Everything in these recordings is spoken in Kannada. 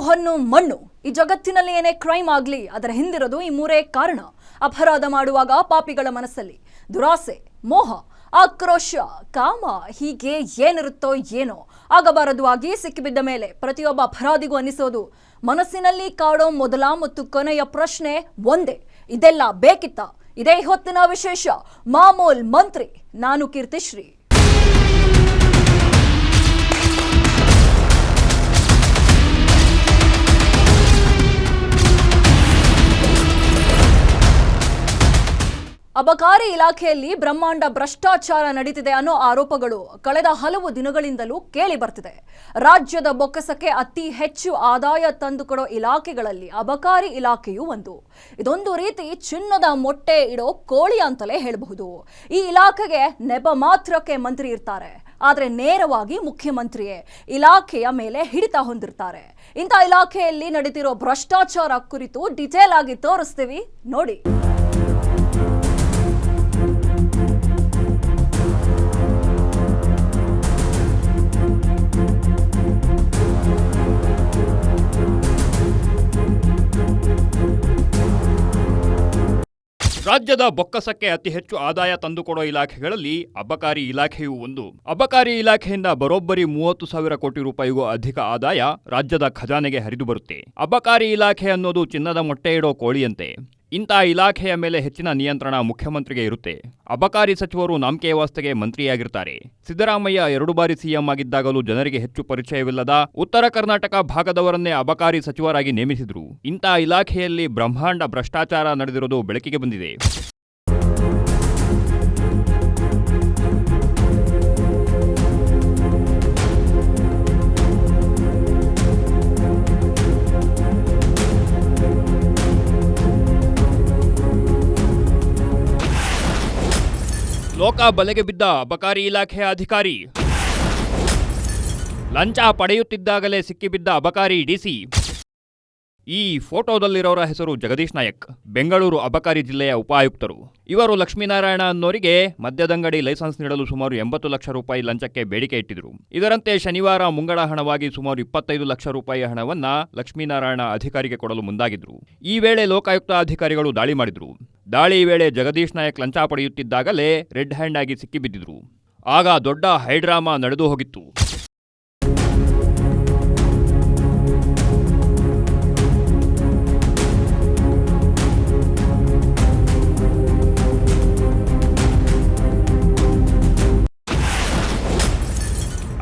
ಹೊನ್ನು ಮಣ್ಣು ಈ ಜಗತ್ತಿನಲ್ಲಿ ಏನೇ ಕ್ರೈಮ್ ಆಗಲಿ ಅದರ ಹಿಂದಿರೋದು ಈ ಮೂರೇ ಕಾರಣ. ಅಪರಾಧ ಮಾಡುವಾಗ ಪಾಪಿಗಳ ಮನಸ್ಸಲ್ಲಿ ದುರಾಸೆ, ಮೋಹ, ಆಕ್ರೋಶ, ಕಾಮ ಹೀಗೆ ಏನಿರುತ್ತೋ ಏನೋ ಆಗಬಾರದು ಆಗಿ ಸಿಕ್ಕಿಬಿದ್ದ ಮೇಲೆ ಪ್ರತಿಯೊಬ್ಬ ಅಪರಾಧಿಗೂ ಅನಿಸೋದು ಮನಸ್ಸಿನಲ್ಲಿ ಕಾಡೋ ಮೊದಲ ಮತ್ತು ಕೊನೆಯ ಪ್ರಶ್ನೆ ಒಂದೇ, ಇದೆಲ್ಲ ಬೇಕಿತ್ತ? ಇದೇ ಹೊತ್ತಿನ ವಿಶೇಷ ಮಾಮೂಲ್ ಮಂತ್ರಿ. ನಾನು ಕೀರ್ತಿಶ್ರೀ. ಅಬಕಾರಿ ಇಲಾಖೆಯಲ್ಲಿ ಬ್ರಹ್ಮಾಂಡ ಭ್ರಷ್ಟಾಚಾರ ನಡೀತಿದೆ ಅನ್ನೋ ಆರೋಪಗಳು ಕಳೆದ ಹಲವು ದಿನಗಳಿಂದಲೂ ಕೇಳಿ ಬರ್ತಿದೆ. ರಾಜ್ಯದ ಬೊಕ್ಕಸಕ್ಕೆ ಅತಿ ಹೆಚ್ಚು ಆದಾಯ ತಂದುಕೊಡೋ ಇಲಾಖೆಗಳಲ್ಲಿ ಅಬಕಾರಿ ಇಲಾಖೆಯೂ ಒಂದು. ಇದೊಂದು ರೀತಿ ಚಿನ್ನದ ಮೊಟ್ಟೆ ಇಡೋ ಕೋಳಿ ಅಂತಲೇ ಹೇಳಬಹುದು. ಈ ಇಲಾಖೆಗೆ ನೆಪ ಮಾತ್ರಕ್ಕೆ ಮಂತ್ರಿ ಇರ್ತಾರೆ, ಆದರೆ ನೇರವಾಗಿ ಮುಖ್ಯಮಂತ್ರಿಯೇ ಇಲಾಖೆಯ ಮೇಲೆ ಹಿಡಿತ ಹೊಂದಿರ್ತಾರೆ. ಇಂಥ ಇಲಾಖೆಯಲ್ಲಿ ನಡೀತಿರೋ ಭ್ರಷ್ಟಾಚಾರ ಕುರಿತು ಡಿಟೇಲ್ ಆಗಿ ತೋರಿಸ್ತೀವಿ ನೋಡಿ. ರಾಜ್ಯದ ಬೊಕ್ಕಸಕ್ಕೆ ಅತಿ ಹೆಚ್ಚು ಆದಾಯ ತಂದುಕೊಡೋ ಇಲಾಖೆಗಳಲ್ಲಿ ಅಬಕಾರಿ ಇಲಾಖೆಯೂ ಒಂದು. ಅಬಕಾರಿ ಇಲಾಖೆಯಿಂದ ಬರೋಬ್ಬರಿ 30,000 ಕೋಟಿ ರೂಪಾಯಿಗೂ ಅಧಿಕ ಆದಾಯ ರಾಜ್ಯದ ಖಜಾನೆಗೆ ಹರಿದು ಬರುತ್ತೆ. ಅಬಕಾರಿ ಇಲಾಖೆ ಅನ್ನೋದು ಚಿನ್ನದ ಮೊಟ್ಟೆ ಇಡೋ ಕೋಳಿಯಂತೆ. ಇಂಥ ಇಲಾಖೆಯ ಮೇಲೆ ಹೆಚ್ಚಿನ ನಿಯಂತ್ರಣ ಮುಖ್ಯಮಂತ್ರಿಗೆ ಇರುತ್ತೆ. ಅಬಕಾರಿ ಸಚಿವರು ನಾಮಕೇವಾಸ್ತೆಗೆ ಮಂತ್ರಿಯಾಗಿರ್ತಾರೆ. ಸಿದ್ದರಾಮಯ್ಯ 2 ಬಾರಿ ಸಿಎಂ ಆಗಿದ್ದಾಗಲೂ ಜನರಿಗೆ ಹೆಚ್ಚು ಪರಿಚಯವಿಲ್ಲದ ಉತ್ತರ ಕರ್ನಾಟಕ ಭಾಗದವರನ್ನೇ ಅಬಕಾರಿ ಸಚಿವರಾಗಿ ನೇಮಿಸಿದ್ರು. ಇಂಥ ಇಲಾಖೆಯಲ್ಲಿ ಬ್ರಹ್ಮಾಂಡ ಭ್ರಷ್ಟಾಚಾರ ನಡೆದಿರೋದು ಬೆಳಕಿಗೆ ಬಂದಿದೆ. ಲೋಕ ಬಲೆಗೆ ಬಿದ್ದ ಅಬಕಾರಿ ಇಲಾಖೆಯ ಅಧಿಕಾರಿ, ಲಂಚ ಪಡೆಯುತ್ತಿದ್ದಾಗಲೇ ಸಿಕ್ಕಿಬಿದ್ದ ಅಬಕಾರಿ ಡಿಸಿ. ಈ ಫೋಟೋದಲ್ಲಿರೋರ ಹೆಸರು ಜಗದೀಶ್ ನಾಯಕ್, ಬೆಂಗಳೂರು ಅಬಕಾರಿ ಜಿಲ್ಲೆಯ ಉಪಾಯುಕ್ತರು. ಇವರು ಲಕ್ಷ್ಮೀನಾರಾಯಣ ಅನ್ನೋರಿಗೆ ಮದ್ಯದಂಗಡಿ ಲೈಸೆನ್ಸ್ ನೀಡಲು ಸುಮಾರು 80 ಲಕ್ಷ ರೂಪಾಯಿ ಲಂಚಕ್ಕೆ ಬೇಡಿಕೆ ಇಟ್ಟಿದ್ರು. ಇದರಂತೆ ಶನಿವಾರ ಮುಂಗಡ ಹಣವಾಗಿ ಸುಮಾರು 25 ಲಕ್ಷ ರೂಪಾಯಿ ಹಣವನ್ನ ಲಕ್ಷ್ಮೀನಾರಾಯಣ ಅಧಿಕಾರಿಗೆ ಕೊಡಲು ಮುಂದಾಗಿದ್ರು. ಈ ವೇಳೆ ಲೋಕಾಯುಕ್ತ ಅಧಿಕಾರಿಗಳು ದಾಳಿ ಮಾಡಿದ್ರು. ದಾಳಿ ವೇಳೆ ಜಗದೀಶ್ ನಾಯಕ್ ಲಂಚ ಪಡೆಯುತ್ತಿದ್ದಾಗಲೇ ರೆಡ್ ಹ್ಯಾಂಡ್ ಆಗಿ ಸಿಕ್ಕಿಬಿದ್ದಿದ್ರು. ಆಗ ದೊಡ್ಡ ಹೈಡ್ರಾಮಾ ನಡೆದು ಹೋಗಿತ್ತು.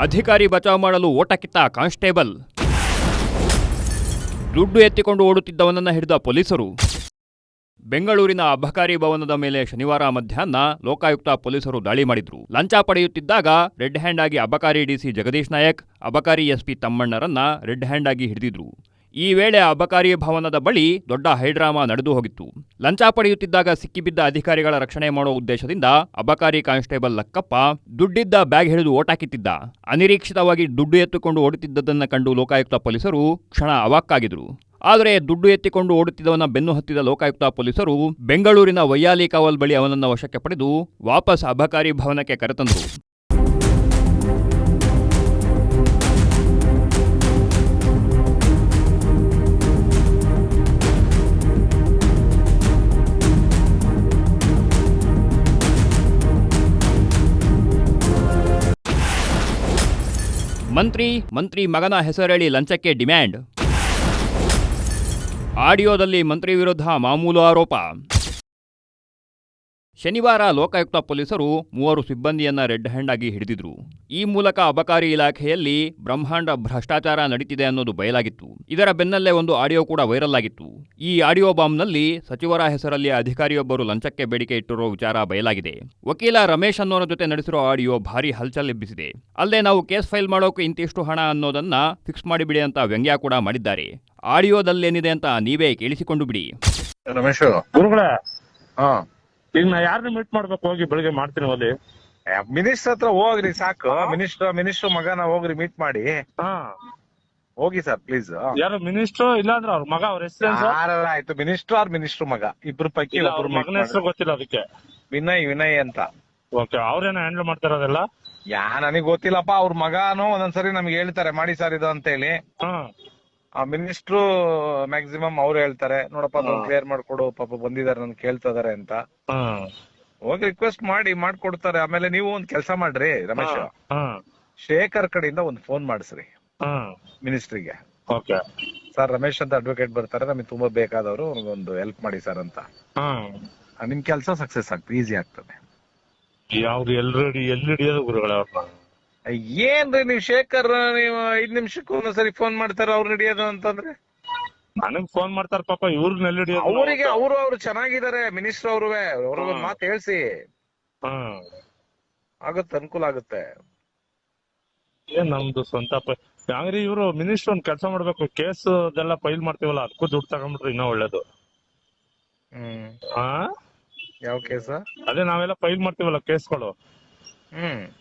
ಅಧಿಕಾರಿ ಬಚಾವ್ ಮಾಡಲು ಓಟ ಕಿತ್ತ ಕಾನ್ಸ್ಟೇಬಲ್, ದುಡ್ಡು ಎತ್ತಿಕೊಂಡು ಓಡುತ್ತಿದ್ದವನನ್ನ ಹಿಡಿದ ಪೊಲೀಸರು. ಬೆಂಗಳೂರಿನ ಅಬಕಾರಿ ಭವನದ ಮೇಲೆ ಶನಿವಾರ ಮಧ್ಯಾಹ್ನ ಲೋಕಾಯುಕ್ತ ಪೊಲೀಸರು ದಾಳಿ ಮಾಡಿದ್ರು. ಲಂಚ ಪಡೆಯುತ್ತಿದ್ದಾಗ ರೆಡ್ ಹ್ಯಾಂಡ್ ಆಗಿ ಅಬಕಾರಿ ಡಿಸಿ ಜಗದೀಶ್ ನಾಯಕ್, ಅಬಕಾರಿ ಎಸ್ಪಿ ತಮ್ಮಣ್ಣರನ್ನ ರೆಡ್ ಹ್ಯಾಂಡ್ ಆಗಿ ಹಿಡಿದಿದ್ರು. ಈ ವೇಳೆ ಅಬಕಾರಿ ಭವನದ ಬಳಿ ದೊಡ್ಡ ಹೈಡ್ರಾಮಾ ನಡೆದು ಹೋಗಿತ್ತು. ಲಂಚ ಪಡೆಯುತ್ತಿದ್ದಾಗ ಸಿಕ್ಕಿಬಿದ್ದ ಅಧಿಕಾರಿಗಳ ರಕ್ಷಣೆ ಮಾಡೋ ಉದ್ದೇಶದಿಂದ ಅಬಕಾರಿ ಕಾನ್ಸ್ಟೇಬಲ್ ಲಕ್ಕಪ್ಪ ದುಡ್ಡಿದ್ದ ಬ್ಯಾಗ್ ಹಿಡಿದು ಓಟ ಕಿತ್ತಿದ್ದ. ಅನಿರೀಕ್ಷಿತವಾಗಿ ದುಡ್ಡು ಎತ್ತಿಕೊಂಡು ಓಡುತ್ತಿದ್ದದನ್ನು ಕಂಡು ಲೋಕಾಯುಕ್ತ ಪೊಲೀಸರು ಕ್ಷಣ ಅವಾಕ್ಕಾಗಿದ್ರು. ಆದರೆ ದುಡ್ಡು ಎತ್ತಿಕೊಂಡು ಓಡುತ್ತಿದ್ದವನ ಬೆನ್ನು ಹತ್ತಿದ ಲೋಕಾಯುಕ್ತ ಪೊಲೀಸರು ಬೆಂಗಳೂರಿನ ವೈಯಾಲಿ ಕಾವಲ್ ಬಳಿ ಅವನನ್ನು ವಶಕ್ಕೆ ಪಡೆದು ವಾಪಸ್ ಅಬಕಾರಿ ಭವನಕ್ಕೆ ಕರೆತಂದರು. ಮಂತ್ರಿ ಮಗನ ಹೆಸರೇಳಿ ಲಂಚಕ್ಕೆ ಡಿಮ್ಯಾಂಡ್. ಆಡಿಯೋದಲ್ಲಿ ಮಂತ್ರಿ ವಿರುದ್ಧ ಮಾಮೂಲು ಆರೋಪ. ಶನಿವಾರ ಲೋಕಾಯುಕ್ತ ಪೊಲೀಸರು 3 ಸಿಬ್ಬಂದಿಯನ್ನ ರೆಡ್ ಹ್ಯಾಂಡ್ ಆಗಿ ಹಿಡಿದಿದ್ರು. ಈ ಮೂಲಕ ಅಬಕಾರಿ ಇಲಾಖೆಯಲ್ಲಿ ಬ್ರಹ್ಮಾಂಡ ಭ್ರಷ್ಟಾಚಾರ ನಡೀತಿದೆ ಅನ್ನೋದು ಬಯಲಾಗಿತ್ತು. ಇದರ ಬೆನ್ನಲ್ಲೇ ಒಂದು ಆಡಿಯೋ ಕೂಡ ವೈರಲ್ ಆಗಿತ್ತು. ಈ ಆಡಿಯೋ ಬಾಂಬ್ನಲ್ಲಿ ಸಚಿವರ ಹೆಸರಲ್ಲಿ ಅಧಿಕಾರಿಯೊಬ್ಬರು ಲಂಚಕ್ಕೆ ಬೇಡಿಕೆ ಇಟ್ಟಿರೋ ವಿಚಾರ ಬಯಲಾಗಿದೆ. ವಕೀಲ ರಮೇಶ್ ಅನ್ನೋರ ಜೊತೆ ನಡೆಸಿರೋ ಆಡಿಯೋ ಭಾರಿ ಹಲ್ಚಲ್ ಎಬ್ಬಿಸಿದೆ. ಅಲ್ಲದೆ ನಾವು ಕೇಸ್ ಫೈಲ್ ಮಾಡೋಕೆ ಇಂತಿಷ್ಟು ಹಣ ಅನ್ನೋದನ್ನ ಫಿಕ್ಸ್ ಮಾಡಿಬಿಡಿ ಅಂತ ವ್ಯಂಗ್ಯ ಕೂಡ ಮಾಡಿದ್ದಾರೆ. ಆಡಿಯೋದಲ್ಲೇನಿದೆ ಅಂತ ನೀವೇ ಕೇಳಿಸಿಕೊಂಡು ಬಿಡಿ. ರಮೇಶ್ ಈಗ ನಾ ಯಾರನ್ನ ಮೀಟ್ ಮಾಡ್ಬೇಕು? ಹೋಗಿ ಬೆಳಿಗ್ಗೆ ಮಾಡ್ತೀನಿ. ಹೋಗಿ ಮಿನಿಸ್ಟರ್ ಹತ್ರ ಹೋಗ್ರಿ ಸಾಕು. ಮಿನಿಸ್ಟರ್ ಮಗನ ಹೋಗ್ರಿ ಮೀಟ್ ಮಾಡಿ. ಹೋಗಿ ಸರ್ ಪ್ಲೀಸ್. ಯಾರು ಮಿನಿಸ್ಟರ್? ಇಲ್ಲ ಅಂದ್ರೆ ಅವ್ರ ಮಗ, ಅವ್ರ ಹೆಸರು ಆಯ್ತು. ಮಿನಿಸ್ಟರ್ ಮಗ ಇಬ್ರು ಪೈಕಿ ಒಬ್ರು ಮಗನ ಹೆಸರು ಗೊತ್ತಿಲ್ಲ ಅದಕ್ಕೆ. ವಿನಯ್ ಅಂತ. ಓಕೆ, ಅವ್ರೇನ ಹ್ಯಾಂಡಲ್ ಮಾಡ್ತಾರದೆಲ್ಲ? ನನಗ್ ಗೊತ್ತಿಲ್ಲಪ್ಪ. ಅವ್ರ ಮಗನು ಒಂದೊಂದ್ಸರಿ ನಮ್ಗೆ ಹೇಳ್ತಾರೆ ಮಾಡಿ ಸರ್ ಇದು ಅಂತ ಹೇಳಿ. ಆ ಮಿನಿಸ್ಟ್ರು ಮ್ಯಾಕ್ಸಿಮಮ್ ಅವ್ರು ಹೇಳ್ತಾರೆ, ನೋಡಪ್ಪ ಕ್ಲಿಯರ್ ಮಾಡ್ಕೊಡು, ಪಾಪ ಬಂದಿದ್ದಾರೆ ನನ್ ಕೇಳ್ತಾ ಇದಾರೆ ಅಂತ. ಹೋಗಿ ರಿಕ್ವೆಸ್ಟ್ ಮಾಡಿ ಮಾಡ್ಕೊಡ್ತಾರೆ. ಆಮೇಲೆ ನೀವು ಒಂದ್ ಕೆಲಸ ಮಾಡ್ರಿ ರಮೇಶ್, ಶೇಖರ್ ಕಡೆಯಿಂದ ಒಂದ್ ಫೋನ್ ಮಾಡಿಸ್ರಿ ಮಿನಿಸ್ಟ್ರಿಗೆ. ಸರ್ ರಮೇಶ್ ಅಂತ ಅಡ್ವೊಕೇಟ್ ಬರ್ತಾರೆ, ನಮಗೆ ತುಂಬಾ ಬೇಕಾದವರು, ಒಂದು ಹೆಲ್ಪ್ ಮಾಡಿ ಸರ್ ಅಂತ. ನಿಮ್ ಕೆಲಸ ಸಕ್ಸಸ್ ಆಗ್ತದೆ, ಈಸಿ ಆಗ್ತದೆ. ಯಾವ್ದು ಎಲ್ಲಿ ಹಿಡಿಯೋದು ಗುರುಗಳ ಅವ್ರನ್ನ? ಏನ್ರಿ ನೀವ್ ಶೇಖರ್, ನೀವು 5 ನಿಮಿಷಕ್ಕೂ ಒಂದ್ಸರಿ ಫೋನ್ ಮಾಡ್ತಾರೆ ಅವ್ರು ಹಿಡಿಯೋದು ಅಂತಂದ್ರೆ? ನನಗ್ ಫೋನ್ ಮಾಡ್ತಾರ ಪಾಪ, ಇವ್ರನ್ನ ಎಲ್ಲಿ ಹಿಡಿಯೋದು? ಅವರಿಗೆ ಅವ್ರು ಚೆನ್ನಾಗಿದ್ದಾರೆ ಮಿನಿಸ್ಟರ್, ಅವ್ರಿಗೆ ಮಾತು ಹೇಳ್ಸಿ, ಆಗುತ್ತೆ, ಅನುಕೂಲ ಆಗುತ್ತೆ. ಏನ್ ನಮ್ದು ಸ್ವಂತ ಹಂಗ್ರಿ ಇವ್ರು ಮಿನಿಸ್ಟರ್ ಒಂದ್ ಕೆಲಸ ಮಾಡ್ಬೇಕು, ಕೇಸ್ ಅದೆಲ್ಲ ಫೈಲ್ ಮಾಡ್ತೀವಲ್ಲ ಅದಕ್ಕೂ ದುಡ್ಡು ತಗೊಂಡ್ಬಿಟ್ರೆ ಇನ್ನೂ ಒಳ್ಳೇದು. ಯಾವ ಕೇಸ? ಅದೇ ನಾವೆಲ್ಲ ಫೈಲ್ ಮಾಡ್ತೀವಲ್ಲ ಕೇಸ್ಗಳು,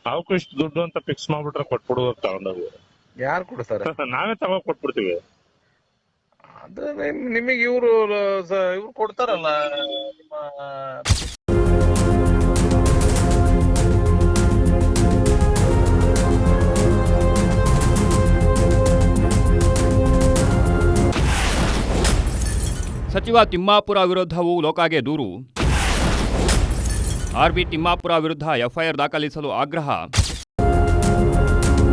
ಅವಕ್ಕೂ ಇಷ್ಟು ದುಡ್ಡು ಅಂತ ಫಿಕ್ಸ್ ಮಾಡ್ಬಿಟ್ರೆ ಕೊಟ್ಬಿಡು ತಗೊಂಡೋಗಿ. ಯಾರು ಕೊಡ್ತಾರೆ? ನಾವೇ ತಗೊಂಡ್ ಕೊಟ್ಬಿಡ್ತೀವಿ. ಅದು ನಿಮಗೆ ಇವ್ರು ಕೊಡ್ತಾರಲ್ಲ ನಿಮ್ಮ. ಸಚಿವ ತಿಮ್ಮಾಪುರ ವಿರುದ್ಧವೂ ಲೋಕಾಗೆ ದೂರು. ಆರ್ಬಿ ತಿಮ್ಮಾಪುರ ವಿರುದ್ಧ ಎಫ್ಐಆರ್ ದಾಖಲಿಸಲು ಆಗ್ರಹ.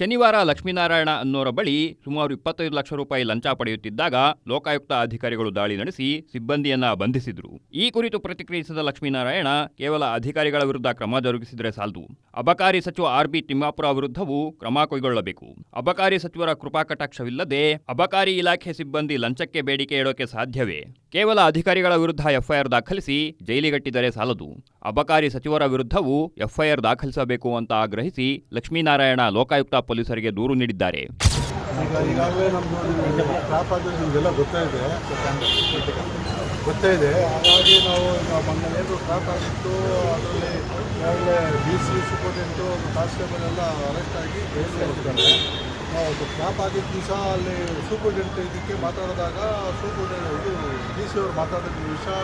ಶನಿವಾರ ಲಕ್ಷ್ಮೀನಾರಾಯಣ ಅನ್ನೋರ ಬಳಿ ಸುಮಾರು 25 ಲಕ್ಷ ರೂಪಾಯಿ ಲಂಚ ಪಡೆಯುತ್ತಿದ್ದಾಗ ಲೋಕಾಯುಕ್ತ ಅಧಿಕಾರಿಗಳು ದಾಳಿ ನಡೆಸಿ ಸಿಬ್ಬಂದಿಯನ್ನ ಬಂಧಿಸಿದ್ರು. ಈ ಕುರಿತು ಪ್ರತಿಕ್ರಿಯಿಸಿದ ಲಕ್ಷ್ಮೀನಾರಾಯಣ, ಕೇವಲ ಅಧಿಕಾರಿಗಳ ವಿರುದ್ಧ ಕ್ರಮ ಜರುಗಿಸಿದರೆ ಸಾಲದು, ಅಬಕಾರಿ ಸಚಿವ ಆರ್ಬಿ ತಿಮ್ಮಾಪುರ ವಿರುದ್ಧವೂ ಕ್ರಮ ಕೈಗೊಳ್ಳಬೇಕು. ಅಬಕಾರಿ ಸಚಿವರ ಕೃಪಾ ಕಟಾಕ್ಷವಿಲ್ಲದೆ ಅಬಕಾರಿ ಇಲಾಖೆ ಸಿಬ್ಬಂದಿ ಲಂಚಕ್ಕೆ ಬೇಡಿಕೆ ಇಡೋಕೆ ಸಾಧ್ಯವೇ? ಕೇವಲ ಅಧಿಕಾರಿಗಳ ವಿರುದ್ಧ ಎಫ್ಐಆರ್ ದಾಖಲಿಸಿ ಜೈಲಿಗಟ್ಟಿದರೆ ಸಾಲದು, ಅಬಕಾರಿ ಸಚಿವರ ವಿರುದ್ಧವೂ ಎಫ್ಐಆರ್ ದಾಖಲಿಸಬೇಕು ಅಂತ ಆಗ್ರಹಿಸಿ ಲಕ್ಷ್ಮೀನಾರಾಯಣ ಲೋಕಾಯುಕ್ತ ಪೊಲೀಸರಿಗೆ ದೂರು ನೀಡಿದ್ದಾರೆ. ಈಗಾಗಲೇ ನಮ್ದು ಟ್ರಾಪ್ ಆದ್ರೆ ನಿಮಗೆಲ್ಲ ಗೊತ್ತೇ ಇದೆ. ಹಾಗಾಗಿ ನಾವು ಮೊನ್ನೆ ಟ್ರಾಪ್ ಆಗಿತ್ತು, ಅದರಲ್ಲಿ ಈಗಾಗಲೇ DC ಸೂಪರ್ಟೆಂಟು, ಕಾನ್ಸ್ಟೇಬಲ್ ಎಲ್ಲ ಅರೆಸ್ಟ್ ಆಗಿ ಜೈಲಿಗೆ ಹೋಗಿದ್ದಾರೆ. ನಾವು ಟ್ರಾಪ್ ಆಗಿದ್ದ ದಿವಸ ಅಲ್ಲಿ ಸೂಪರ್ಟೆಂಟ್ ಇದಕ್ಕೆ ಮಾತಾಡಿದಾಗ DC ಅವರು ಮಾತಾಡಿದ ವಿಷಯ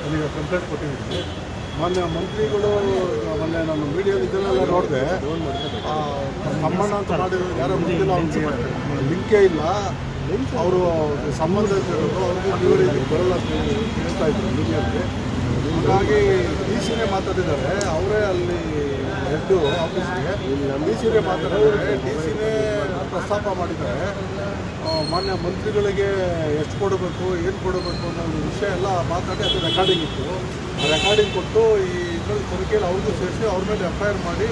ನನಗೆ ಕಂಪ್ಲೇಂಟ್ ಕೊಟ್ಟಿದ್ದೀನಿ. ಮೊನ್ನೆ ಮಂತ್ರಿಗಳು, ಮೊನ್ನೆ ನಾನು ಮೀಡಿಯಾದಲ್ಲಿ ಇದನ್ನೆಲ್ಲ ನೋಡಿದೆ, ತಮ್ಮಣ್ಣ ಅಂತ ಮಾಡಿರೋದು ಯಾರೋ ಗೊತ್ತಿಲ್ಲ, ಅವ್ರಿಗೆ ಲಿಂಕೇ ಇಲ್ಲ, ಅವರು ಸಂಬಂಧ ಇರೋದು, ಅವ್ರಿಗೆ ಇವರಿಗೆ ಬರಲ್ಲ ಹೇಳ್ತಾ ಇದ್ರು ಮೀಡಿಯಾದಲ್ಲಿ. ಹಾಗಾಗಿ DCನೇ ಮಾತಾಡಿದ್ದಾರೆ, ಅವರೇ ಅಲ್ಲಿ ಹೆಡ್ಡು ಆಫೀಸ್ಗೆ DCನೇ ಮಾತಾಡಿದ್ದಾರೆ, DCನೇ ಪ್ರಸ್ತಾಪ ಮಾಡಿದ್ದಾರೆ. ಮಾನ್ಯ ಮಂತ್ರಿಗಳಿಗೆ ಎಷ್ಟು ಕೊಡಬೇಕು, ಏನು ಕೊಡಬೇಕು ಅನ್ನೋ ವಿಷಯ ಎಲ್ಲ ಮಾತಾಡಿ, ಅದು ರೆಕಾರ್ಡಿಂಗ್ ಇತ್ತು. ಆ ರೆಕಾರ್ಡಿಂಗ್ ಕೊಟ್ಟು ಈ ಇದರಲ್ಲಿ ತನಿಖೆಯಲ್ಲಿ ಅವ್ರಿಗೂ ಸೇರಿಸಿ ಅವ್ರ ಮೇಲೆ ಎಫ್ಐಆರ್ ಮಾಡಿ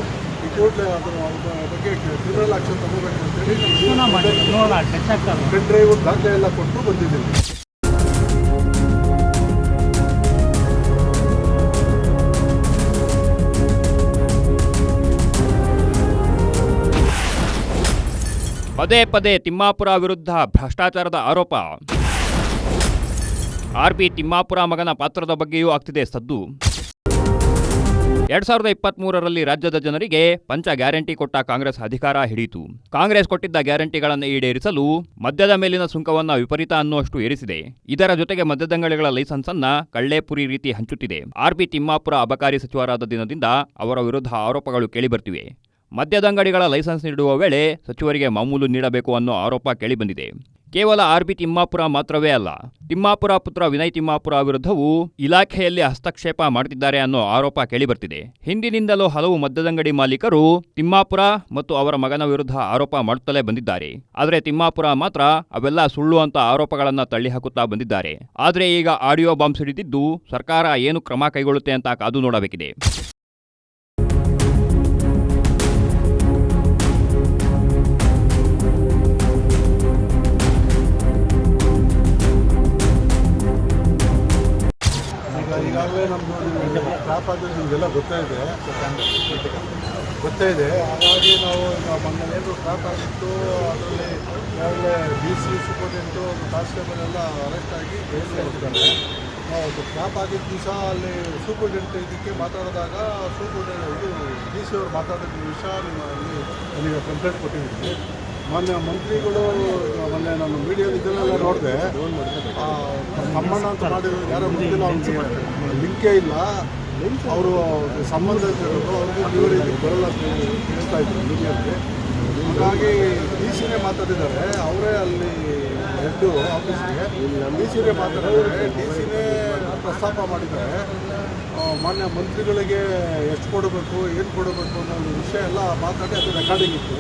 ಈ ಕೂಡಲೇ ಅದರ ಬಗ್ಗೆ ಕ್ರಿಮಿನಲ್ ಆಕ್ಷನ್ ತಗೋಬೇಕು ಅಂತೇಳಿ ಪೆನ್ ಡ್ರೈವ್ ದಾಖಲೆ ಎಲ್ಲ ಕೊಟ್ಟು ಬಂದಿದ್ದೀವಿ. ಪದೇ ಪದೇ ತಿಮ್ಮಾಪುರ ವಿರುದ್ಧ ಭ್ರಷ್ಟಾಚಾರದ ಆರೋಪ. ಆರ್ಬಿ ತಿಮ್ಮಾಪುರ ಮಗನ ಪಾತ್ರದ ಬಗ್ಗೆಯೂ ಆಗ್ತಿದೆ ಸದ್ದು. 2023ರಲ್ಲಿ ರಾಜ್ಯದ ಜನರಿಗೆ ಪಂಚ ಗ್ಯಾರಂಟಿ ಕೊಟ್ಟ ಕಾಂಗ್ರೆಸ್ ಅಧಿಕಾರ ಹಿಡಿಯಿತು. ಕಾಂಗ್ರೆಸ್ ಕೊಟ್ಟಿದ್ದ ಗ್ಯಾರಂಟಿಗಳನ್ನು ಈಡೇರಿಸಲು ಮದ್ಯದ ಮೇಲಿನ ಸುಂಕವನ್ನ ವಿಪರೀತ ಅನ್ನುವಷ್ಟು ಏರಿಸಿದೆ. ಇದರ ಜೊತೆಗೆ ಮದ್ಯದಂಗಡಿಗಳ ಲೈಸೆನ್ಸ್ ಅನ್ನ ಕಳ್ಳೆಪುರಿ ರೀತಿ ಹಂಚುತ್ತಿದೆ. ಆರ್ಬಿ ತಿಮ್ಮಾಪುರ ಅಬಕಾರಿ ಸಚಿವರಾದ ದಿನದಿಂದ ಅವರ ವಿರುದ್ಧ ಆರೋಪಗಳು ಕೇಳಿಬರ್ತಿವೆ. ಮದ್ಯದಂಗಡಿಗಳ ಲೈಸೆನ್ಸ್ ನೀಡುವ ವೇಳೆ ಸಚಿವರಿಗೆ ಮಾಮೂಲು ನೀಡಬೇಕು ಅನ್ನೋ ಆರೋಪ ಕೇಳಿಬಂದಿದೆ. ಕೇವಲ ಆರ್ಬಿ ತಿಮ್ಮಾಪುರ ಮಾತ್ರವೇ ಅಲ್ಲ, ತಿಮ್ಮಾಪುರ ಪುತ್ರ ವಿನಯ್ ತಿಮ್ಮಾಪುರ ವಿರುದ್ಧವೂ ಇಲಾಖೆಯಲ್ಲಿ ಹಸ್ತಕ್ಷೇಪ ಮಾಡುತ್ತಿದ್ದಾರೆ ಅನ್ನೋ ಆರೋಪ ಕೇಳಿಬರ್ತಿದೆ. ಹಿಂದಿನಿಂದಲೂ ಹಲವು ಮದ್ಯದಂಗಡಿ ಮಾಲೀಕರು ತಿಮ್ಮಾಪುರ ಮತ್ತು ಅವರ ಮಗನ ವಿರುದ್ಧ ಆರೋಪ ಮಾಡುತ್ತಲೇ ಬಂದಿದ್ದಾರೆ. ಆದರೆ ತಿಮ್ಮಾಪುರ ಮಾತ್ರ ಅವೆಲ್ಲ ಸುಳ್ಳು ಅಂತ ಆರೋಪಗಳನ್ನು ತಳ್ಳಿಹಾಕುತ್ತಾ ಬಂದಿದ್ದಾರೆ. ಆದರೆ ಈಗ ಆಡಿಯೋ ಬಾಂಬ್ ಸಿಡಿದಿದ್ದು ಸರ್ಕಾರ ಏನು ಕ್ರಮ ಕೈಗೊಳ್ಳುತ್ತೆ ಅಂತ ಕಾದು ನೋಡಬೇಕಿದೆ. ಈಗಾಗಲೇ ನಮ್ಮದು ಟ್ರಾಪ್ ಆದ್ರೆ ನಿಮಗೆಲ್ಲ ಗೊತ್ತೇ ಇದೆ. ಹಾಗಾಗಿ ನಾವು ಮೊನ್ನೆ ಟ್ರಾಪ್ ಆಗಿತ್ತು, ಅದರಲ್ಲಿ ಈಗಾಗಲೇ DC ಸೂಪರ್ಟೆಂಟು, ಕಾನ್ಸ್ಟೇಬಲ್ ಎಲ್ಲ ಅರೆಸ್ಟ್ ಆಗಿ ಜೈಲಿಗೆ ಹೋಗಿದ್ದಾರೆ. ನಾವು ಟ್ರಾಪ್ ಆಗಿದ್ದ ದಿವಸ ಅಲ್ಲಿ ಸೂಪರ್ಟೆಂಟ್ ಇದಕ್ಕೆ ಮಾತಾಡಿದಾಗ DC ಅವರು ಮಾತಾಡಿದ ವಿಷಯ ನನಗೆ ಕಂಪ್ಲೇಂಟ್ ಕೊಟ್ಟಿದ್ದೀನಿ. ಮೊನ್ನೆ ಮಂತ್ರಿಗಳು, ಮೊನ್ನೆ ನಾನು ಮೀಡಿಯಾದಲ್ಲಿ ಇದನ್ನೆಲ್ಲ ನೋಡಿದೆ, ತಮ್ಮಣ್ಣ ಅಂತ ಮಾಡಿರೋದು ಯಾರೋ ಗೊತ್ತಿಲ್ಲ, ಅವ್ರಿಗೆ ಲಿಂಕೇ ಇಲ್ಲ, ಅವರು ಸಂಬಂಧ ಇರೋದು, ಅವ್ರಿಗೆ ಇವರಿಗೆ ಬರಲ್ಲ ಹೇಳ್ತಾ ಇದ್ರು ಮೀಡಿಯಾದಲ್ಲಿ. ಹಾಗಾಗಿ ಡಿ ಸಿನೇ ಮಾತಾಡಿದ್ದಾರೆ, ಅವರೇ ಅಲ್ಲಿ ಹೆಡ್ ಆಫೀಸ್ಗೆ ಡಿ ಸಿನೇ ಮಾತಾಡಿದ್ದಾರೆ. ಡಿ ಸಿನೇ ಪ್ರಸ್ತಾಪ ಮಾಡಿದ್ದಾರೆ, ಮಾನ್ಯ ಮಂತ್ರಿಗಳಿಗೆ ಎಷ್ಟು ಕೊಡಬೇಕು, ಏನು ಕೊಡಬೇಕು ಅನ್ನೋ ವಿಷಯ ಎಲ್ಲ ಮಾತಾಡಿ ಅದು ರೆಕಾರ್ಡಿಂಗ್ ಇತ್ತು.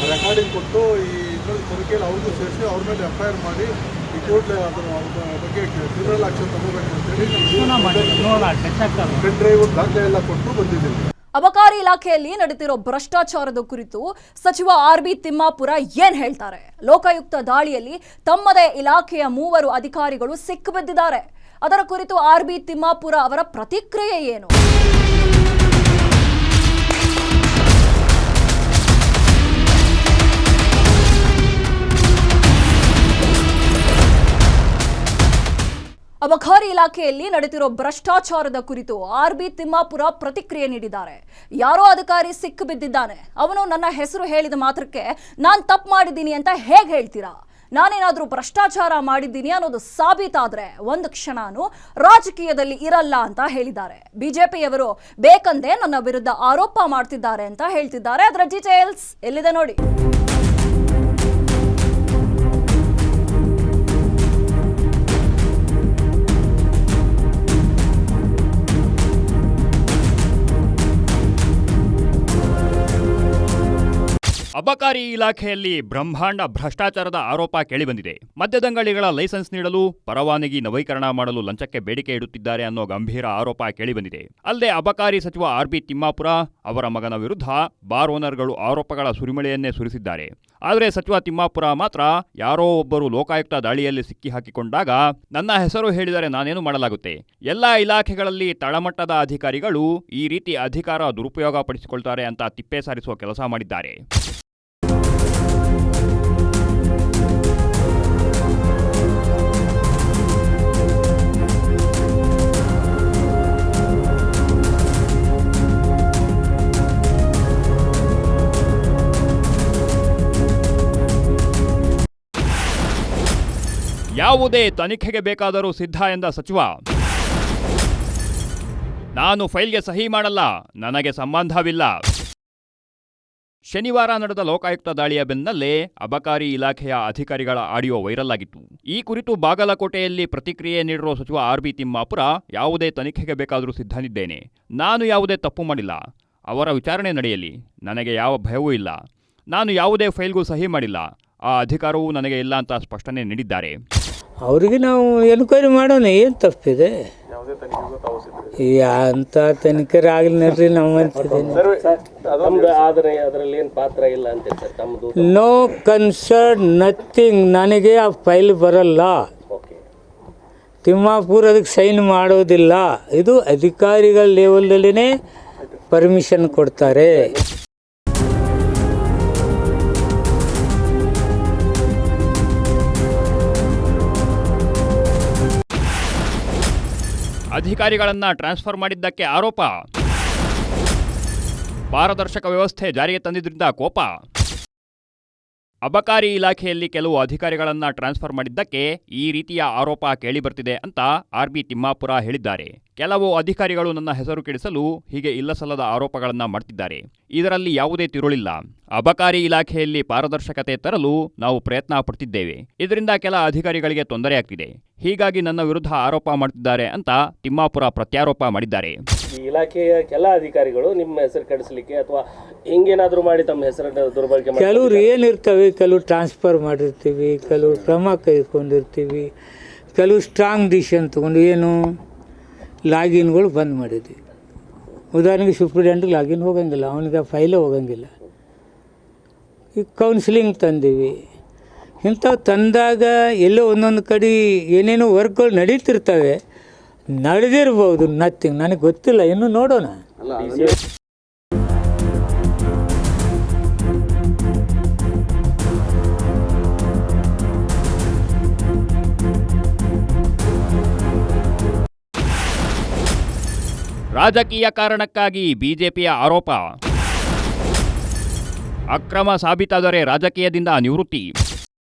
ಆ ರೆಕಾರ್ಡಿಂಗ್ ಕೊಟ್ಟು ಈ ಇನ್ನೊಂದು ತನಿಖೆಯಲ್ಲಿ ಅವ್ರಿಗೂ ಸೇರಿಸಿ ಅವ್ರ ಮೇಲೆ FIR ಮಾಡಿ ಈ ಕೂಡಲೇ ಅದರ ಬಗ್ಗೆ ಕ್ರಿಮಿನಲ್ ಆಕ್ಷನ್ ತಗೋಬೇಕು ಅಂತೇಳಿ ಪೆನ್ ಡ್ರೈವ್ ದಾಖಲೆ ಎಲ್ಲ ಕೊಟ್ಟು ಬಂದಿದ್ದೀವಿ. ಅಬಕಾರಿ ಇಲಾಖೆಯಲ್ಲಿ ನಡೆದಿರೋ ಭ್ರಷ್ಟಾಚಾರದ ಕುರಿತು ಸಚಿವ RB ತಿಮ್ಮಾಪುರ ಏನ್ ಹೇಳ್ತಾರೆ? ಲೋಕಾಯುಕ್ತ ದಾಳಿಯಲ್ಲಿ ತಮ್ಮದೇ ಇಲಾಖೆಯ 3 ಅಧಿಕಾರಿಗಳು ಸಿಕ್ಕಿಬಿದ್ದಿದ್ದಾರೆ. ಅದರ ಕುರಿತು RB ತಿಮ್ಮಾಪುರ ಅವರ ಪ್ರತಿಕ್ರಿಯೆ ಏನು? ಅಬಕಾರಿ ಇಲಾಖೆಯಲ್ಲಿ ನಡೆದಿರೋ ಭ್ರಷ್ಟಾಚಾರದ ಕುರಿತು RB ತಿಮ್ಮಾಪುರ ಪ್ರತಿಕ್ರಿಯೆ ನೀಡಿದ್ದಾರೆ. ಯಾರೋ ಅಧಿಕಾರಿ ಸಿಕ್ಕು ಬಿದ್ದಿದ್ದಾನೆ, ಅವನು ನನ್ನ ಹೆಸರು ಹೇಳಿದ ಮಾತ್ರಕ್ಕೆ ನಾನು ತಪ್ಪು ಮಾಡಿದ್ದೀನಿ ಅಂತ ಹೇಗೆ ಹೇಳ್ತೀರಾ? ನಾನೇನಾದರೂ ಭ್ರಷ್ಟಾಚಾರ ಮಾಡಿದ್ದೀನಿ ಅನ್ನೋದು ಸಾಬೀತಾದ್ರೆ ಒಂದು ಕ್ಷಣನೂ ರಾಜಕೀಯದಲ್ಲಿ ಇರಲ್ಲ ಅಂತ ಹೇಳಿದ್ದಾರೆ. ಬಿಜೆಪಿಯವರು ಬೇಕಂದೇ ನನ್ನ ವಿರುದ್ಧ ಆರೋಪ ಮಾಡ್ತಿದ್ದಾರೆ ಅಂತ ಹೇಳ್ತಿದ್ದಾರೆ. ಅದರ ಡೀಟೇಲ್ಸ್ ಎಲ್ಲಿದೆ ನೋಡಿ. ಅಬಕಾರಿ ಇಲಾಖೆಯಲ್ಲಿ ಬ್ರಹ್ಮಾಂಡ ಭ್ರಷ್ಟಾಚಾರದ ಆರೋಪ ಕೇಳಿಬಂದಿದೆ. ಮದ್ಯದಂಗಡಿಗಳ ಲೈಸೆನ್ಸ್ ನೀಡಲು, ಪರವಾನಗಿ ನವೀಕರಣ ಮಾಡಲು ಲಂಚಕ್ಕೆ ಬೇಡಿಕೆ ಇಡುತ್ತಿದ್ದಾರೆ ಅನ್ನೋ ಗಂಭೀರ ಆರೋಪ ಕೇಳಿಬಂದಿದೆ. ಅಲ್ಲದೆ ಅಬಕಾರಿ ಸಚಿವ RB ತಿಮ್ಮಾಪುರ ಅವರ ಮಗನ ವಿರುದ್ಧ ಬಾರ್ ಓನರ್ಗಳು ಆರೋಪಗಳ ಸುರಿಮಳೆಯನ್ನೇ ಸುರಿಸಿದ್ದಾರೆ. ಆದರೆ ಸಚಿವ ತಿಮ್ಮಾಪುರ ಮಾತ್ರ ಯಾರೋ ಒಬ್ಬರು ಲೋಕಾಯುಕ್ತ ದಾಳಿಯಲ್ಲಿ ಸಿಕ್ಕಿ ಹಾಕಿಕೊಂಡಾಗ ನನ್ನ ಹೆಸರು ಹೇಳಿದರೆ ನಾನೇನು ಮಾಡಲಾಗುತ್ತೆ? ಎಲ್ಲಾ ಇಲಾಖೆಗಳಲ್ಲಿ ತಳಮಟ್ಟದ ಅಧಿಕಾರಿಗಳು ಈ ರೀತಿ ಅಧಿಕಾರ ದುರುಪಯೋಗ ಪಡಿಸಿಕೊಳ್ತಾರೆ ಅಂತ ತಿಪ್ಪೆ ಸಾರಿಸುವ ಕೆಲಸ ಮಾಡಿದ್ದಾರೆ. ಯಾವುದೇ ತನಿಖೆಗೆ ಬೇಕಾದರೂ ಸಿದ್ಧ ಎಂದ ಸಚಿವ, ನಾನು ಫೈಲ್ಗೆ ಸಹಿ ಮಾಡಲ್ಲ, ನನಗೆ ಸಂಬಂಧವಿಲ್ಲ. ಶನಿವಾರ ನಡೆದ ಲೋಕಾಯುಕ್ತ ದಾಳಿಯ ಬೆನ್ನಲ್ಲೇ ಅಬಕಾರಿ ಇಲಾಖೆಯ ಅಧಿಕಾರಿಗಳ ಆಡಿಯೋ ವೈರಲ್ ಆಗಿತ್ತು. ಈ ಕುರಿತು ಬಾಗಲಕೋಟೆಯಲ್ಲಿ ಪ್ರತಿಕ್ರಿಯೆ ನೀಡಿರುವ ಸಚಿವ RB ತಿಮ್ಮಾಪುರ, ಯಾವುದೇ ತನಿಖೆಗೆ ಬೇಕಾದರೂ ಸಿದ್ಧನಿದ್ದೇನೆ, ನಾನು ಯಾವುದೇ ತಪ್ಪು ಮಾಡಿಲ್ಲ, ಅವರ ವಿಚಾರಣೆ ನಡೆಯಲಿ, ನನಗೆ ಯಾವ ಭಯವೂ ಇಲ್ಲ, ನಾನು ಯಾವುದೇ ಫೈಲ್ಗೂ ಸಹಿ ಮಾಡಿಲ್ಲ, ಆ ಅಧಿಕಾರವೂ ನನಗೆ ಇಲ್ಲ ಅಂತ ಸ್ಪಷ್ಟನೆ ನೀಡಿದ್ದಾರೆ. ಅವರಿಗೆ ನಾವು ಎನ್ಕ್ವೈರಿ ಮಾಡೋಣ, ಏನು ತಪ್ಪಿದೆ? ಅಂತ ತನಿಖೆ ಆಗಲಿ ನಡ್ರಿ, ನಾವು ನೋ ಕನ್ಸರ್ನ್ ನಥಿಂಗ್. ನನಗೆ ಆ ಫೈಲ್ ಬರಲ್ಲ, ತಿಮ್ಮಾಪುರ ಅದಕ್ಕೆ ಸೈನ್ ಮಾಡೋದಿಲ್ಲ. ಇದು ಅಧಿಕಾರಿಗಳ ಲೆವೆಲ್ದಲ್ಲಿನೇ ಪರ್ಮಿಷನ್ ಕೊಡ್ತಾರೆ. ಅಧಿಕಾರಿಗಳನ್ನ ಟ್ರಾನ್ಸ್ಫರ್ ಮಾಡಿದ್ದಕ್ಕೆ ಆರೋಪ, ಪಾರದರ್ಶಕ ವ್ಯವಸ್ಥೆ ಜಾರಿಗೆ ತಂದಿದ್ದರಿಂದ ಕೋಪ. ಅಬಕಾರಿ ಇಲಾಖೆಯಲ್ಲಿ ಕೆಲವು ಅಧಿಕಾರಿಗಳನ್ನ ಟ್ರಾನ್ಸ್ಫರ್ ಮಾಡಿದ್ದಕ್ಕೆ ಈ ರೀತಿಯ ಆರೋಪ ಕೇಳಿಬರ್ತಿದೆ ಅಂತ RB ತಿಮ್ಮಾಪುರ ಹೇಳಿದ್ದಾರೆ. ಕೆಲವು ಅಧಿಕಾರಿಗಳು ನನ್ನ ಹೆಸರು ಕೆಡಿಸಲು ಹೀಗೆ ಇಲ್ಲಸಲ್ಲದ ಆರೋಪಗಳನ್ನ ಮಾಡ್ತಿದ್ದಾರೆ. ಇದರಲ್ಲಿ ಯಾವುದೇ ತಿರುಳಿಲ್ಲ. ಅಬಕಾರಿ ಇಲಾಖೆಯಲ್ಲಿ ಪಾರದರ್ಶಕತೆ ತರಲು ನಾವು ಪ್ರಯತ್ನ ಪಡ್ತಿದ್ದೇವೆ. ಇದರಿಂದ ಕೆಲ ಅಧಿಕಾರಿಗಳಿಗೆ ತೊಂದರೆಯಾಗ್ತಿದೆ. ಹೀಗಾಗಿ ನನ್ನ ವಿರುದ್ಧ ಆರೋಪ ಮಾಡ್ತಿದ್ದಾರೆ ಅಂತ ತಿಮ್ಮಾಪುರ ಪ್ರತ್ಯಾರೋಪ ಮಾಡಿದ್ದಾರೆ. ಈ ಇಲಾಖೆಯ ಕೆಲ ಅಧಿಕಾರಿಗಳು ನಿಮ್ಮ ಹೆಸರು ಕೆಡಿಸಲಿಕ್ಕೆ ಅಥವಾ ಹಿಂಗೇನಾದ್ರೂ ಮಾಡಿ ತಮ್ಮ ಹೆಸರನ್ನು ದುರ್ಬಳಕೆ ಮಾಡಿ, ಕೆಲವ್ರು ಏನಿರ್ತವೆ, ಕೆಲವು ಟ್ರಾನ್ಸ್ಫರ್ ಮಾಡಿರ್ತೀವಿ, ಕೆಲವು ಕ್ರಮ ಕೈಗೊಂಡಿರ್ತೀವಿ, ಕೆಲವು ಸ್ಟ್ರಾಂಗ್ ಡಿಸಿಷನ್ ತೊಗೊಂಡು ಏನು ಲಾಗಿನ್ಗಳು ಬಂದ್ ಮಾಡಿದ್ವಿ. ಉದಾಹರಣೆಗೆ ಸೂಪ್ರಿಡೆಂಟ್ಗೆ ಲಾಗಿನ್ ಹೋಗಂಗಿಲ್ಲ, ಅವನಿಗೆ ಫೈಲೇ ಹೋಗಂಗಿಲ್ಲ. ಈಗ ಕೌನ್ಸಿಲಿಂಗ್ ತಂದೀವಿ. ಇಂಥವು ತಂದಾಗ ಎಲ್ಲೋ ಒಂದೊಂದು ಕಡೆ ಏನೇನೋ ವರ್ಕ್ಗಳು ನಡೀತಿರ್ತವೆ, ನಡೆದಿರ್ಬೋದು, ನಥಿಂಗ್, ನನಗೆ ಗೊತ್ತಿಲ್ಲ, ಇನ್ನೂ ನೋಡೋಣ. ರಾಜಕೀಯ ಕಾರಣಕ್ಕಾಗಿ ಬಿಜೆಪಿಯ ಆರೋಪ, ಅಕ್ರಮ ಸಾಬೀತಾದರೆ ರಾಜಕೀಯದಿಂದ ನಿವೃತ್ತಿ.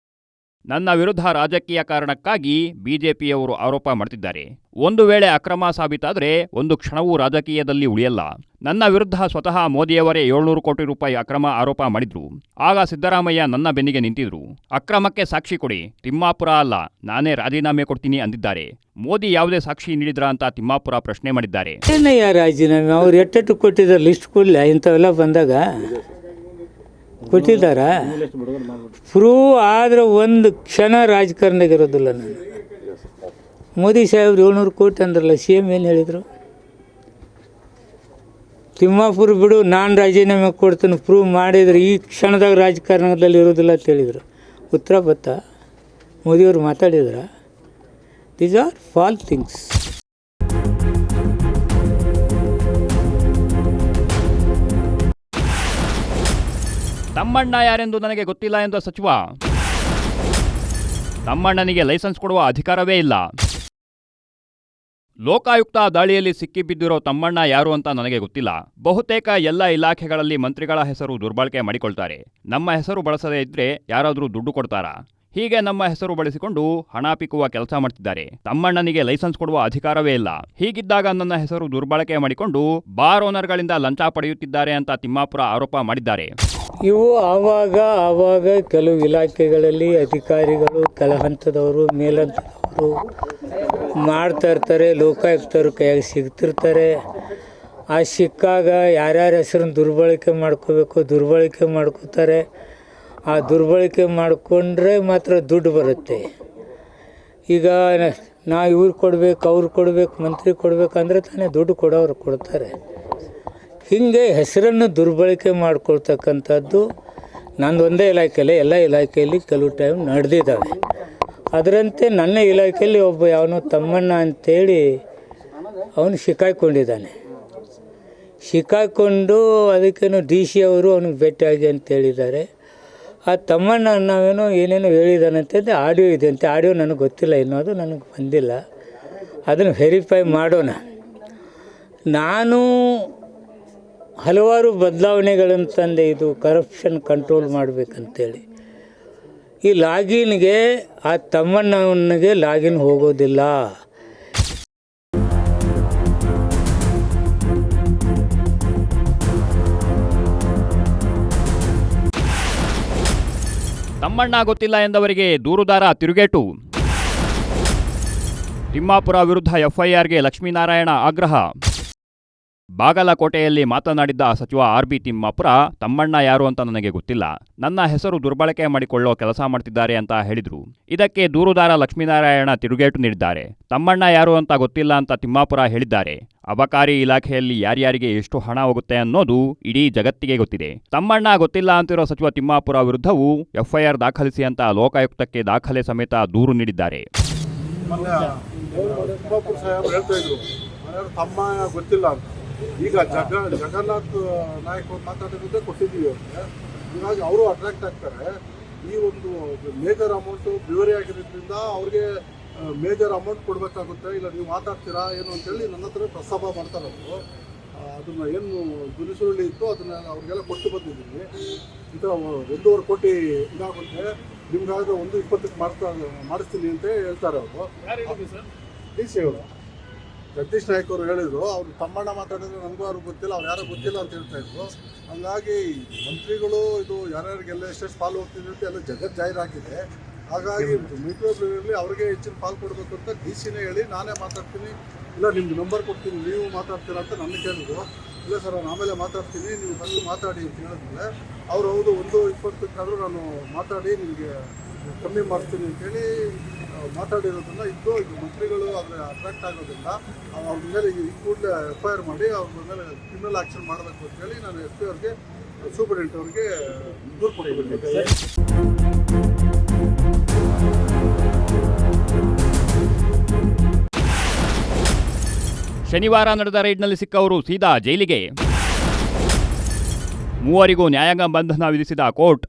ನನ್ನ ವಿರುದ್ಧ ರಾಜಕೀಯ ಕಾರಣಕ್ಕಾಗಿ ಬಿಜೆಪಿಯವರು ಆರೋಪ ಮಾಡ್ತಿದ್ದಾರೆ. ಒಂದು ವೇಳೆ ಅಕ್ರಮ ಸಾಬೀತಾದರೆ ಒಂದು ಕ್ಷಣವೂ ರಾಜಕೀಯದಲ್ಲಿ ಉಳಿಯಲ್ಲ. ನನ್ನ ವಿರುದ್ಧ ಸ್ವತಃ ಮೋದಿಯವರೇ 700 ಕೋಟಿ ರೂಪಾಯಿ ಅಕ್ರಮ ಆರೋಪ ಮಾಡಿದ್ರು. ಆಗ ಸಿದ್ದರಾಮಯ್ಯ ನನ್ನ ಬೆನ್ನಿಗೆ ನಿಂತಿದ್ರು. ಅಕ್ರಮಕ್ಕೆ ಸಾಕ್ಷಿ ಕೊಡಿ, ತಿಮ್ಮಾಪುರ ಅಲ್ಲ, ನಾನೇ ರಾಜೀನಾಮೆ ಕೊಡ್ತೀನಿ ಅಂದಿದ್ದಾರೆ. ಮೋದಿ ಯಾವುದೇ ಸಾಕ್ಷಿ ನೀಡಿದ್ರ ಅಂತ ತಿಮ್ಮಾಪುರ ಪ್ರಶ್ನೆ ಮಾಡಿದ್ದಾರೆ. ಏನಯ್ಯ ರಾಜೀನಾಮೆ? ಅವ್ರು ಎಟ್ಟೆಟ್ಟು ಕೊಟ್ಟಿದ್ದಾರೆ ಲಿಸ್ಟ್ ಕೊಡಲಿ, ಇಂಥವೆಲ್ಲ ಬಂದಾಗ ಕೊಟ್ಟಿದ್ದಾರ? ಪ್ರೂವ್ ಆದ್ರೆ ಒಂದು ಕ್ಷಣ ರಾಜಕಾರಣದಾಗ ಇರೋದಿಲ್ಲ ನಾನು. ಮೋದಿ ಸಾಹೇಬ್ರು 700 ಕೋಟಿ ಅಂದ್ರಲ್ಲ, CM ಏನು ಹೇಳಿದರು? ತಿಮ್ಮಾಪುರ ಬಿಡು, ನಾನು ರಾಜೀನಾಮೆ ಕೊಡ್ತೀನಿ ಪ್ರೂವ್ ಮಾಡಿದ್ರೆ ಈ ಕ್ಷಣದಾಗ ರಾಜಕಾರಣದಲ್ಲಿ ಇರೋದಿಲ್ಲ ಅಂತ ಹೇಳಿದರು. ಉತ್ತರ ಬತ್ತ ಮೋದಿಯವರು ಮಾತಾಡಿದ್ರ? These are fall things. Tammanna ಯಾರೆಂದು ನನಗೆ ಗೊತ್ತಿಲ್ಲ ಎಂದ ಸಚಿವ. ತಮ್ಮಣ್ಣನಿಗೆ ಲೈಸೆನ್ಸ್ ಕೊಡುವ ಅಧಿಕಾರವೇ ಇಲ್ಲ. ಲೋಕಾಯುಕ್ತ ದಾಳಿಯಲ್ಲಿ ಸಿಕ್ಕಿಬಿದ್ದಿರೋ ತಮ್ಮಣ್ಣ ಯಾರು ಅಂತ ನನಗೆ ಗೊತ್ತಿಲ್ಲ. ಬಹುತೇಕ ಎಲ್ಲ ಇಲಾಖೆಗಳಲ್ಲಿ ಮಂತ್ರಿಗಳ ಹೆಸರು ದುರ್ಬಳಕೆ ಮಾಡಿಕೊಳ್ತಾರೆ. ನಮ್ಮ ಹೆಸರು ಬಳಸದೇ ಇದ್ರೆ ಯಾರಾದರೂ ದುಡ್ಡು ಕೊಡ್ತಾರಾ? ಹೀಗೆ ನಮ್ಮ ಹೆಸರು ಬಳಸಿಕೊಂಡು ಹಣ ಪಿಕ್ಕುವ ಕೆಲಸ ಮಾಡ್ತಿದ್ದಾರೆ. ತಮ್ಮಣ್ಣನಿಗೆ ಲೈಸೆನ್ಸ್ ಕೊಡುವ ಅಧಿಕಾರವೇ ಇಲ್ಲ. ಹೀಗಿದ್ದಾಗ ನನ್ನ ಹೆಸರು ದುರ್ಬಳಕೆ ಮಾಡಿಕೊಂಡು ಬಾರ್ ಓನರ್ಗಳಿಂದ ಲಂಚ ಪಡೆಯುತ್ತಿದ್ದಾರೆ ಅಂತ ತಿಮ್ಮಾಪುರ ಆರೋಪ ಮಾಡಿದ್ದಾರೆ. ಇವು ಆವಾಗ ಕೆಲವು ಇಲಾಖೆಗಳಲ್ಲಿ ಅಧಿಕಾರಿಗಳು ಕೆಳ ಹಂತದವರು ಮೇಲಂತದವರು ಮಾಡ್ತಾ ಇರ್ತಾರೆ. ಲೋಕಾಯುಕ್ತರು ಕೈಯಾಗಿ ಸಿಗ್ತಿರ್ತಾರೆ. ಆ ಸಿಕ್ಕಾಗ ಯಾರ್ಯಾರ ಹೆಸರನ್ನು ದುರ್ಬಳಕೆ ಮಾಡ್ಕೋತಾರೆ. ಆ ದುರ್ಬಳಕೆ ಮಾಡಿಕೊಂಡ್ರೆ ಮಾತ್ರ ದುಡ್ಡು ಬರುತ್ತೆ. ಈಗ ನಾ ಇವ್ರು ಕೊಡಬೇಕು, ಅವ್ರು ಕೊಡಬೇಕು, ಮಂತ್ರಿ ಕೊಡಬೇಕಂದ್ರೆ ತಾನೇ ದುಡ್ಡು ಕೊಡೋರು ಕೊಡ್ತಾರೆ. ಹೀಗೆ ಹೆಸರನ್ನು ದುರ್ಬಳಕೆ ಮಾಡ್ಕೊಳ್ತಕ್ಕಂಥದ್ದು ನಂದು ಒಂದೇ ಇಲಾಖೆಯಲ್ಲಿ, ಎಲ್ಲ ಇಲಾಖೆಯಲ್ಲಿ ಕೆಲವು ಟೈಮ್ ನಡೆದಿದ್ದಾವೆ. ಅದರಂತೆ ನನ್ನ ಇಲಾಖೆಯಲ್ಲಿ ಒಬ್ಬ ಯಾವನೋ ತಮ್ಮಣ್ಣ ಅಂತೇಳಿ ಅವನು ಸಿಕ್ಕಾಕೊಂಡಿದ್ದಾನೆ. ಸಿಕ್ಕಾಕೊಂಡು ಅದಕ್ಕೇನು DC ಅವರು ಅವನಿಗೆ ಭೇಟಿಯಾಗಿ ಅಂತ ಹೇಳಿದ್ದಾರೆ. ಆ ತಮ್ಮಣ್ಣ ನಾವೇನೋ ಏನೇನೋ ಹೇಳಿದಾನಂತಂದು ಆಡಿಯೋ ಇದೆ ಅಂತೆ. ಆಡಿಯೋ ನನಗೆ ಗೊತ್ತಿಲ್ಲ, ಇನ್ನೋದು ನನಗೆ ಬಂದಿಲ್ಲ. ಅದನ್ನು ವೆರಿಫೈ ಮಾಡೋಣ. ನಾನು ಹಲವಾರು ಬದಲಾವಣೆಗಳನ್ನು ತಂದೆ, ಇದು ಕರಪ್ಷನ್ ಕಂಟ್ರೋಲ್ ಮಾಡಬೇಕಂತೇಳಿ. ಈ ಲಾಗಿನ್ಗೆ ಆ ತಮ್ಮಣ್ಣನಿಗೆ ಲಾಗಿನ್ ಹೋಗೋದಿಲ್ಲ. ತಮ್ಮಣ್ಣ ಗೊತ್ತಿಲ್ಲ ಎಂದವರಿಗೆ ದೂರುದಾರ ತಿರುಗೇಟು. ತಿಮ್ಮಾಪುರ ವಿರುದ್ಧ FIRಗೆ ಲಕ್ಷ್ಮೀನಾರಾಯಣ ಆಗ್ರಹ. ಬಾಗಲಕೋಟೆಯಲ್ಲಿ ಮಾತನಾಡಿದ್ದ ಸಚಿವ RB ತಿಮ್ಮಾಪುರ, ತಮ್ಮಣ್ಣ ಯಾರು ಅಂತ ನನಗೆ ಗೊತ್ತಿಲ್ಲ, ನನ್ನ ಹೆಸರು ದುರ್ಬಳಕೆ ಮಾಡಿಕೊಳ್ಳೋ ಕೆಲಸ ಮಾಡ್ತಿದ್ದಾರೆ ಅಂತ ಹೇಳಿದ್ರು. ಇದಕ್ಕೆ ದೂರುದಾರ ಲಕ್ಷ್ಮೀನಾರಾಯಣ ತಿರುಗೇಟು ನೀಡಿದ್ದಾರೆ. ತಮ್ಮಣ್ಣ ಯಾರು ಅಂತ ಗೊತ್ತಿಲ್ಲ ಅಂತ ತಿಮ್ಮಾಪುರ ಹೇಳಿದ್ದಾರೆ. ಅಬಕಾರಿ ಇಲಾಖೆಯಲ್ಲಿ ಯಾರ್ಯಾರಿಗೆ ಎಷ್ಟು ಹಣ ಹೋಗುತ್ತೆ ಅನ್ನೋದು ಇಡೀ ಜಗತ್ತಿಗೆ ಗೊತ್ತಿದೆ. ತಮ್ಮಣ್ಣ ಗೊತ್ತಿಲ್ಲ ಅಂತಿರೋ ಸಚಿವ ತಿಮ್ಮಾಪುರ ವಿರುದ್ಧವೂ FIR ದಾಖಲಿಸಿ ಅಂತ ಲೋಕಾಯುಕ್ತಕ್ಕೆ ದಾಖಲೆ ಸಮೇತ ದೂರು ನೀಡಿದ್ದಾರೆ. ತಿಮ್ಮಾಪುರ ಸಾಹೇಬ್ ಹೇಳ್ತಾ ಇದ್ರು ತಮ್ಮ ಗೊತ್ತಿಲ್ಲ ಅಂತ. ಈಗ ಜಗನ್ನಾಥ್ ನಾಯಕ್ ಅವ್ರು ಮಾತಾಡೋದೇ ಕೊಟ್ಟಿದ್ದೀವಿ ಅವ್ರಿಗೆ. ಹೀಗಾಗಿ ಅವರು ಅಟ್ರಾಕ್ಟ್ ಆಗ್ತಾರೆ. ಈ ಒಂದು ಮೇಜರ್ ಅಮೌಂಟು ಬ್ಯೂರಿ ಆಗಿರೋದ್ರಿಂದ ಅವ್ರಿಗೆ ಮೇಜರ್ ಅಮೌಂಟ್ ಕೊಡಬೇಕಾಗುತ್ತೆ. ಇಲ್ಲ ನೀವು ಮಾತಾಡ್ತೀರಾ ಏನು ಅಂತೇಳಿ ನನ್ನ ಹತ್ರ ಪ್ರಸ್ತಾಪ ಮಾಡ್ತಾರೆ ಅವರು. ಅದನ್ನು ಏನು ದುನಿಸುಳ್ಳಿ ಇತ್ತು ಅದನ್ನು ಅವ್ರಿಗೆಲ್ಲ ಕೊಟ್ಟು ಬಂದಿದ್ದೀನಿ. ಈ ಥರ 1.5 ಕೋಟಿ ಇದಾಗುತ್ತೆ, ನಿಮ್ಗಾದ್ರೆ 1.20ಕ್ಕೆ ಮಾಡಿಸ್ತೀನಿ ಅಂತ ಹೇಳ್ತಾರೆ ಅವರು. DC ಅವರು ಜಗದೀಶ್ ನಾಯಕ್ ಅವರು ಹೇಳಿದ್ರು. ಅವ್ರು ತಮ್ಮಣ್ಣ ಮಾತಾಡಿದ್ರೆ ನನಗೂ ಯಾರು ಗೊತ್ತಿಲ್ಲ, ಅವ್ರು ಯಾರೋ ಗೊತ್ತಿಲ್ಲ ಅಂತ ಹೇಳ್ತಾ ಇದ್ರು. ಹಂಗಾಗಿ ಮಂತ್ರಿಗಳು ಇದು ಯಾರ್ಯಾರಿಗೆಲ್ಲ ಎಷ್ಟೆಷ್ಟು ಪಾಲು ಹೋಗ್ತಿದೆ ಅಂತ ಎಲ್ಲ ಜಗತ್ ಜಾಹೀರಾಗಿದೆ. ಹಾಗಾಗಿ ಮೈಕ್ರೋಬ್ರಲ್ಲಿ ಅವ್ರಿಗೆ ಹೆಚ್ಚಿನ ಪಾಲು ಕೊಡಬೇಕು ಅಂತ DCನೇ ಹೇಳಿ ನಾನೇ ಮಾತಾಡ್ತೀನಿ, ಇಲ್ಲ ನಿಮ್ದು ನಂಬರ್ ಕೊಡ್ತೀನಿ ನೀವು ಮಾತಾಡ್ತೀರಾ ಅಂತ ನನ್ನ ಕೇಳಿದ್ರು. ಇಲ್ಲ ಸರ್ ನಾನು ಆಮೇಲೆ ಮಾತಾಡ್ತೀನಿ, ನೀವು ಫಸ್ಟ್ ಮಾತಾಡಿ ಅಂತ ಹೇಳಿದ್ಮೇಲೆ ಅವರು ಹೌದು 1.20ಕ್ಕಾದರೂ ನಾನು ಮಾತಾಡಿ ನಿಮಗೆ ಕಮ್ಮಿ ಮಾಡ್ತೀನಿ ಅಂತೇಳಿ ಮಾತಾಡಿರೋದನ್ನ ಇದ್ದು. ಈಗ ಮಂತ್ರಿಗಳು ಅದ್ರ ಅಟ್ರಾಕ್ಟ್ ಆಗೋದ್ರಿಂದ ಅವ್ರ ಮೇಲೆ ಈ ಕೂಡಲೇ FIR ಮಾಡಿ ಅವ್ರ ಮೇಲೆ ಕ್ರಿಮಿನಲ್ ಆ್ಯಕ್ಷನ್ ಮಾಡಬೇಕು ಅಂತೇಳಿ ನಾನು SP ಅವ್ರಿಗೆ, ಸೂಪರಿಂಟೆಂಡೆಂಟ್ ಅವ್ರಿಗೆ ದೂರು ಕೊಟ್ಟಿದ್ದೀನಿ. ಶನಿವಾರ ನಡೆದ ರೈಡ್ನಲ್ಲಿ ಸಿಕ್ಕವರು ಸೀದಾ ಜೈಲಿಗೆ. ಮೂವರಿಗೂ ನ್ಯಾಯಾಂಗ ಬಂಧನ ವಿಧಿಸಿದ ಕೋರ್ಟ್.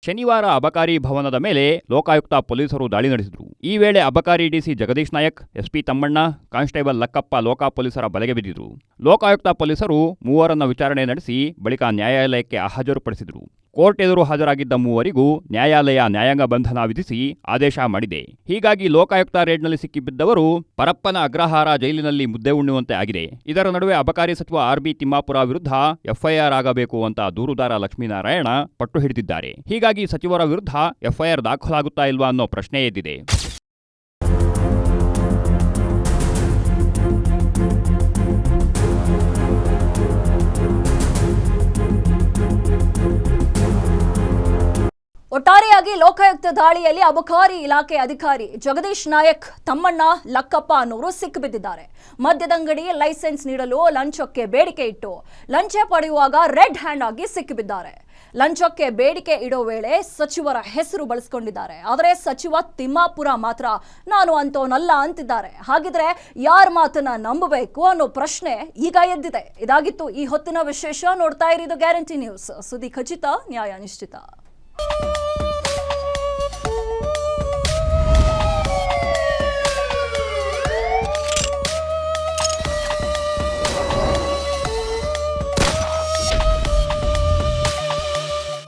ಶನಿವಾರ ಅಬಕಾರಿ ಭವನದ ಮೇಲೆ ಲೋಕಾಯುಕ್ತ ಪೊಲೀಸರು ದಾಳಿ ನಡೆಸಿದರು. ಈ ವೇಳೆ ಅಬಕಾರಿ DC Jagadish Nayak, SP Thammanna, constable Lakkappa ಲೋಕ ಪೊಲೀಸರ ಬಲೆಗೆ ಬಿದ್ದಿದ್ರು. ಲೋಕಾಯುಕ್ತ ಪೊಲೀಸರು ಮೂವರನ್ನ ವಿಚಾರಣೆ ನಡೆಸಿ ಬಳಿಕ ನ್ಯಾಯಾಲಯಕ್ಕೆ ಹಾಜರುಪಡಿಸಿದರು. ಕೋರ್ಟ್ ಎದುರು ಹಾಜರಾಗಿದ್ದ ಮೂವರಿಗೂ ನ್ಯಾಯಾಲಯ ನ್ಯಾಯಾಂಗ ಬಂಧನ ವಿಧಿಸಿ ಆದೇಶ ಮಾಡಿದೆ. ಹೀಗಾಗಿ ಲೋಕಾಯುಕ್ತ ರೇಡ್ನಲ್ಲಿ ಸಿಕ್ಕಿಬಿದ್ದವರು ಪರಪ್ಪನ ಅಗ್ರಹಾರ ಜೈಲಿನಲ್ಲಿ ಮುದ್ದೆ ಉಣ್ಣುವಂತೆ ಆಗಿದೆ. ಇದರ ನಡುವೆ ಅಬಕಾರಿ ಸಚಿವ ಆರ್.ಬಿ. ತಿಮ್ಮಾಪುರ ವಿರುದ್ಧ ಎಫ್ಐಆರ್ ಆಗಬೇಕು ಅಂತ ದೂರುದಾರ ಲಕ್ಷ್ಮೀನಾರಾಯಣ ಪಟ್ಟು ಹಿಡಿದಿದ್ದಾರೆ. ಹೀಗಾಗಿ ಸಚಿವರ ವಿರುದ್ಧ ಎಫ್ಐಆರ್ ದಾಖಲಾಗುತ್ತಾ ಇಲ್ವಾ ಅನ್ನೋ ಪ್ರಶ್ನೆ ಎದ್ದಿದೆ. ಒಟ್ಟಾರೆಯಾಗಿ ಲೋಕಾಯುಕ್ತ ದಾಳಿಯಲ್ಲಿ ಅಬಕಾರಿ ಇಲಾಖೆ ಅಧಿಕಾರಿ ಜಗದೀಶ್ ನಾಯಕ್, ತಮ್ಮಣ್ಣ, ಲಕ್ಕಪ್ಪ ಅನ್ನೋರು ಸಿಕ್ಕಿಬಿದ್ದಿದ್ದಾರೆ. ಮದ್ಯದಂಗಡಿ ಲೈಸೆನ್ಸ್ ನೀಡಲು ಲಂಚಕ್ಕೆ ಬೇಡಿಕೆ ಇಟ್ಟು ಲಂಚ ಪಡೆಯುವಾಗ ರೆಡ್ ಹ್ಯಾಂಡ್ ಆಗಿ ಸಿಕ್ಕಿಬಿದ್ದಾರೆ. ಲಂಚಕ್ಕೆ ಬೇಡಿಕೆ ಇಡೋ ವೇಳೆ ಸಚಿವರ ಹೆಸರು ಬಳಸಿಕೊಂಡಿದ್ದಾರೆ. ಆದರೆ ಸಚಿವ ತಿಮ್ಮಾಪುರ ಮಾತ್ರ ನಾನು ಅಂತೋನಲ್ಲ ಅಂತಿದ್ದಾರೆ. ಹಾಗಿದ್ರೆ ಯಾರ ಮಾತನ್ನ ನಂಬಬೇಕು ಅನ್ನೋ ಪ್ರಶ್ನೆ ಈಗ ಎದ್ದಿದೆ. ಇದಾಗಿತ್ತು ಈ ಹೊತ್ತಿನ ವಿಶೇಷ. ನೋಡ್ತಾ ಇರೋದು ಗ್ಯಾರಂಟಿ ನ್ಯೂಸ್. ಸುದ್ದಿ ಖಚಿತ, ನ್ಯಾಯ ನಿಶ್ಚಿತ.